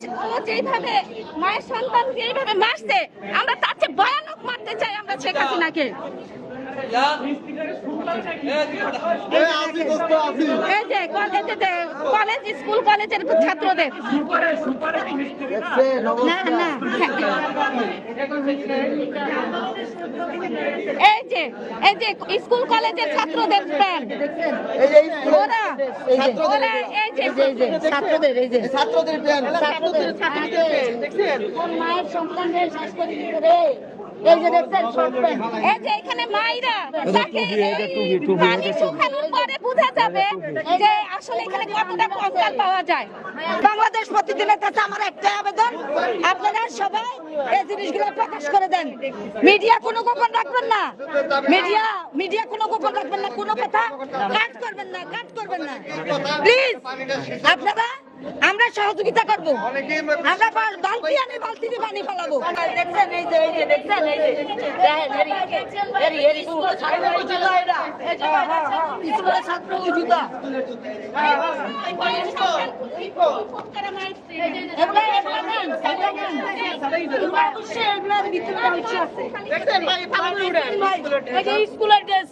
যেভাবে মায়ের সন্তান যেভাবে মারছে, আমরা তার চেয়ে ভয়ানক মারতে চাই আমরা শেখ হাসিনাকে। কলেজ স্কুল কলেজের ছাত্রদের এই যে স্কুল কলেজের ছাত্রদের মায়ের সন্তানদের এখানে মায়েরা পানি শুকানোর পরে বোঝা যাবে যে আসলে এখানে কতটা কঙ্কাল পাওয়া যায়। বাংলাদেশ প্রতিদিনের কাছে আমার একটা আবেদন, আপনারা সবাই এই জিনিসগুলো প্রকাশ করে দেন। মিডিয়া কোনো গোপন রাখবেন না, মিডিয়া কোনো গোপন রাখবেন না, কোনো কথা কাট করবেন না প্লিজ। আপনারা আমরা সহযোগিতা করবো, আমরা বালতি আনি বালতিতে পানি ফেলাবো। দেখছেন এই যে দেখছেন এই যে ছাত্র জুতা স্কুলের ড্রেস